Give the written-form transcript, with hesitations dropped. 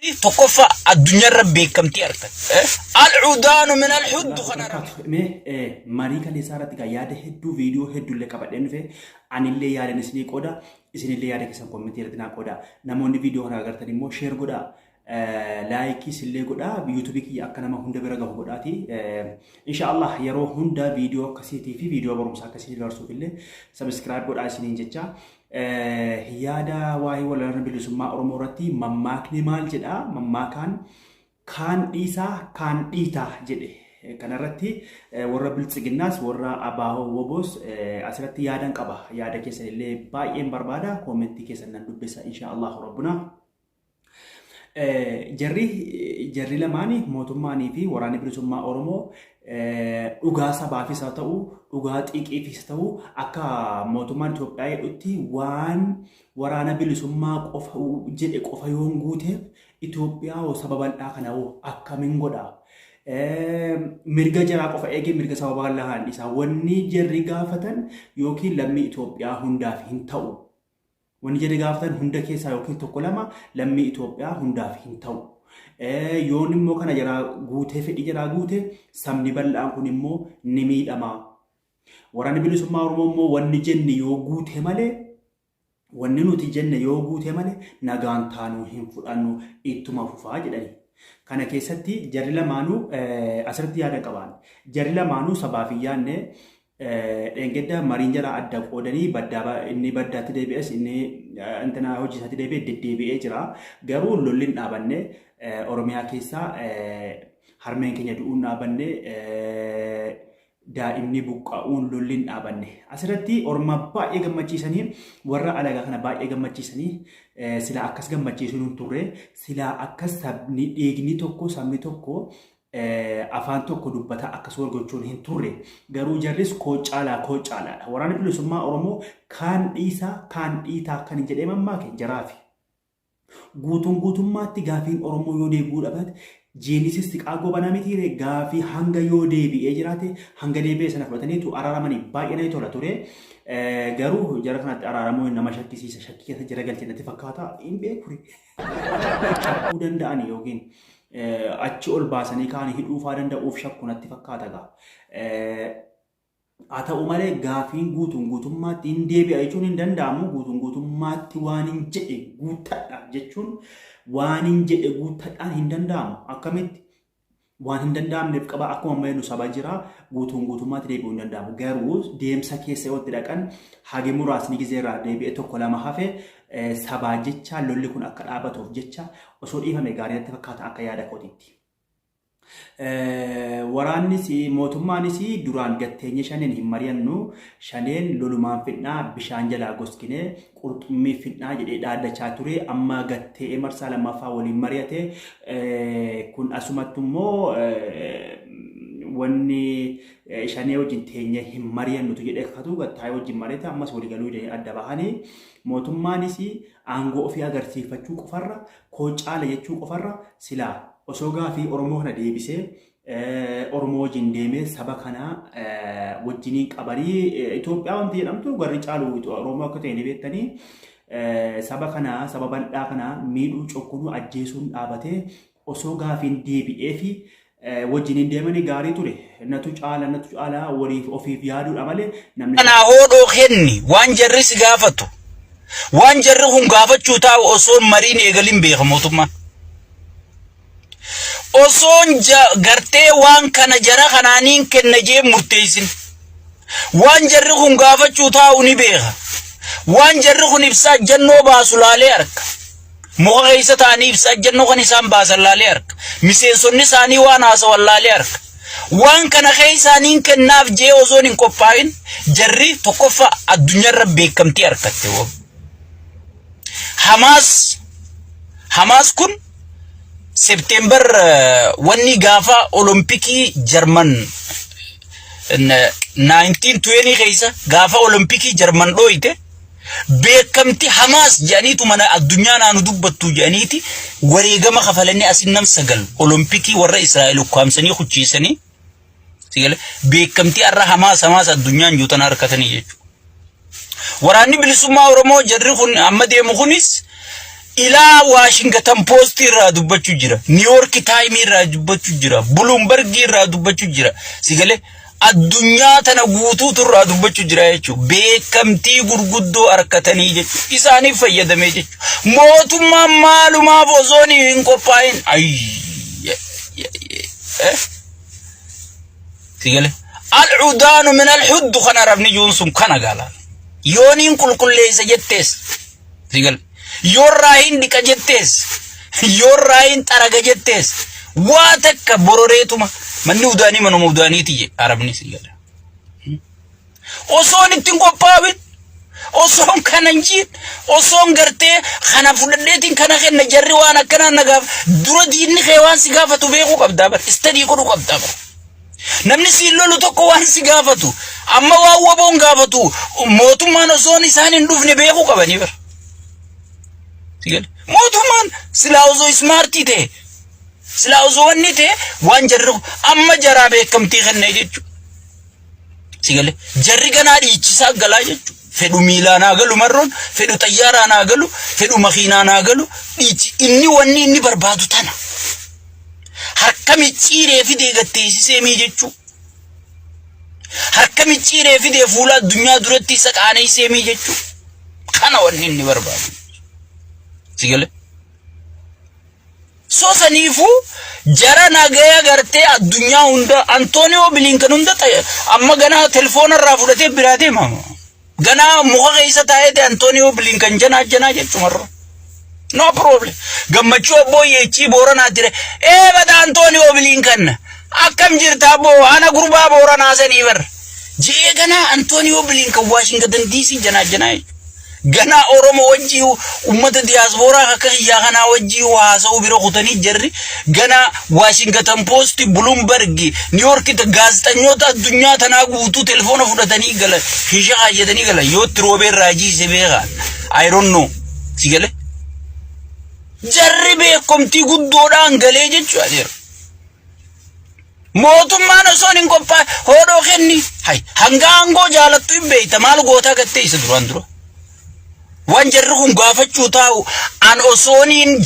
تقفى الدنيا ربي كم تيارك العودان من الحد خنار ماريكا اللي صارت قاعدة هدو فيديو هدو اللي كبدين في عن اللي يارن اسني كودا اسني اللي يارن كسم كومنتير دنا كودا نموني فيديو هنا أقدر تاني مو شير كودا لايكي سلي كودا بيوتيوب كي أكنا ما هندا برا جاه كوداتي إن شاء الله يروح هندا فيديو كسيتي في فيديو برمسا كسيتي لارسو كله سبسكرايب كودا اسني جتة هيادا واي ولا نبي لسما أرمورتي مماكني مال جدا مماكان كان إيسا كان إيتا جده كان رتي ورا بلتسجناس ورا أباه وبوس أسرتي يادن كبا يادا كيسن اللي باين بربادا كومنتي كيسن ندبسا إن شاء الله ربنا جري لماني موتوماني في وراني بلسما أرمو ugaasa baafisa ta'u ugaa xiqqeefis ta'u akka mootummaan Itoophiyaa jedhutti waan waraana bilisummaa qofa jedhe qofa yoon guuteef Itoophiyaa sababal'aa kana akkamiin godha mirga jaraa qofa eegee mirga sababal'aan isaa wanni jarri gaafatan yookiin lammii Itoophiyaa hundaaf hin ta'u wanni jarri gaafatan hunda keessaa yookiin tokko lama lammii Itoophiyaa hundaaf hin ta'u yoon immoo kana jara guutee fedhi jara guute sabni bal'aan kun immoo ni miidhama waraanni bilisummaa Oromoo immoo wanni jenne yoo guute malee wanni nuti jenne yoo guute malee nagaan taanuu hin fudhannu ittuma fufaa jedhani kana keessatti jarri lamaanuu asirratti yaada qaban jarri lamaanuu sabaaf yaanne dhengedda mariin jara adda qoodanii baddaa inni baddaatti deebi'es inni intana hojii isaatti deebi'ee deddeebi'ee jira garuu lolliin dhaabanne Oromiyaa keessaa harmeen keenya du'uun dhaabanne daa'imni buqqaa'uun lolliin dhaabanne asirratti orma baay'ee gammachiisanii warra alagaa kana baay'ee gammachiisanii silaa akkas gammachiisuun hin turre silaa akkas sabni dhiigni tokko sabni tokko afaan tokko dubbata akkas wal gochuun hin turre garuu jarris koocaalaadha waraana bilisummaa Oromoo kaan dhiisaa kaan dhiitaa kan jedhee mammaake jaraafi guutummaatti gaafiin Oromoo yoo deebi'uu dhabaate jeenisii xiqqaa gobanaa mitiire gaafii hanga yoo deebi'ee jiraate hanga deebi'ee sana fudhataniitu araaramanii baay'ee na tola ture garuu jara kanatti araaramuu nama shakkisiisa shakkii keessa jara galchee natti fakkaata hin beekure shakkuu danda'ani yookiin achi ol baasanii kaan hidhuufaa danda'uuf shakku natti fakkaata gaa haa ta'u malee gaafiin guutummaatti hin deebi'a jechuun hin danda'amu guutummaatti waan hin jedhe guuttadha jechuun waan hin jedhe guuttadhaan hin danda'amu akkamitti waan hin danda'amneef qaba akkuma ammayyaa nu saba jira guutummaatti deebi'uu hin danda'amu garuu deemsa keessa yoo itti dhaqan hagi muraasni gizeerraa deebi'ee tokko lama hafe sabaa jecha lolli kun akka dhaabatuuf jecha osoo dhiifame gaarii natti fakkaata akka yaada kootiitti. Waraannis mootummaanis duraan gatteenye shaneen hin mari'annu shaneen lolumaan fidnaa bishaan jalaa goskinee qurxummii fidnaa jedhee dhaadachaa ture amma gattee marsaa lammaffaa waliin mari'ate kun asumatti immoo wanni shanee wajjin teenye hin mari'annutu jedhee kakatu gattaa'ee wajjin mari'ate ammas waliigaluu adda bahanii mootummaanis aangoo ofii agarsiifachuu qofarra koocaala jechuu qofarra silaa osoo gaafii Oromoo kana deebisee Oromoo wajjin deemee saba kana wajjiniin qabanii Itoophiyaa wanti jedhamtu garri caalu Oromoo akka ta'e ni beektanii saba kana saba bal'aa kana miidhuu cokkunuu ajjeesuun dhaabatee osoo gaafiin deebi'ee fi wajjiniin deemanii gaarii ture natu caala waliif ofiif yaaduudha malee namni kana hoodoo kenni waan jarri si gaafatu waan jarri kun gaafachuu taa'u osoo mariin eegalin beeka mootummaan osoon gartee waan kana jara kanaaniin kenna jee murteessin waan jarri kun gaafachuu taa'u ni beeka waan jarri kun ibsaa jannoo baasu laalee arka muka keessa ta'anii ibsaa jannoo kan isaan baasan laalee arka miseensonni isaanii waan haasawan laalee arka waan kana keessaaniin kennaaf jee osoon hin qophaa'in jarri tokkoffa addunyaarra beekamtii argatte Hamaas kun September wanni gaafa Olompikii Jarman 1920 keessa gaafa Olompikii Jarman dhooyte beekamti Hamaas jedhaniitu mana addunyaa naanu dubbattu jedhaniiti wareegama kafalanii asin nam sagal Olompikii warra Israa'el ukkaamsanii kuchiisanii sigale beekamti arra Hamaas addunyaan juutan harkatanii jechuudha. Waraanni bilisummaa Oromoo jarri kun amma deemu kunis ilaa Washington Post irraa dubbachuu jira, New York Times irraa dubbachuu jira, Bloomberg irraa dubbachuu jira. Sigale addunyaa tana guutuutu irraa dubbachuu jira jechuudha. Beekamtii gurguddoo harkatanii jechuudha. Isaaniif fayyadamee jechuudha. Mootummaan maalumaaf osoo hin qophaa'in sigale al-udaanu min al-huddu kana rafni joonsun kana gaala. Yooniin qulqulleessa jettees sigale yorraa hin dhiqa jettees yorraa hin xaraga jettees waa takka bororeetuma manni udaanii manuma udaaniiti je arabni sigale osoon ittiin qophaa'in osoon kanan jiin osoon gartee kana fudhadheetiin kana kenna jarri waan akkanaa nagaaf dura diinni kee waan si gaafatu beekuu qabdaa bar istadii godhuu qabdaa bar namni si lolu tokko waan si gaafatu amma waan waboon gaafatu mootummaan osoon isaan hin dhufne beekuu qabanii bar sigale mootummaan silaa osoo smartii ta'e silaa osoo wanni ta'e waan jarri amma jaraa beekamtii kennee jechuudha. Sigale jarri ganaa dhiichisaa galaa jechuudha. Fedhu miilaan haa galu marroon, fedhu xayyaaraan haa galu, fedhu makiinaan haa galu, dhiichi inni wanni inni barbaadu tana. Harka micciiree fidee gatteessisee mii jechuudha. Harka micciiree fidee fuula addunyaa duratti isa qaaneessee mii jechuudha. Kana wanni inni barbaadu. Sigale so sanifu jara nagaya garte addunyaa hunda Antonio Blinken hunda amma gana telefoon irraa fudhatee biraatee mama gana muka keessa taa'ee Antonio Blinken jana jechumarra no problem gammachuu boyeechi Booranaa dire bada Antonio Blinken akkam jirta boo ana gurbaa Booranaa sanii bar jee gana Antonio Blinken Washington DC jana gana Oromo wajji ummata diaspora akka yaa kana wajji waasau biro qutanii jarri gana Washington Post Bloomberg New York gaazexanyoota addunyaa tanaa guutuu telefoona fudhatanii gala hisha hayyatanii gala yoo Robert Raji sebeega I don't know sigale jarri beekumtii guddoodhaan galee jechuudha jira mootummaan osoo hin qophaaye hodhoo kenni hay hanga aangoo jaalattu hin beeyta maal gootaa gattee isa duraan dura waan jarri kun gaafachuu taa'u an osooniin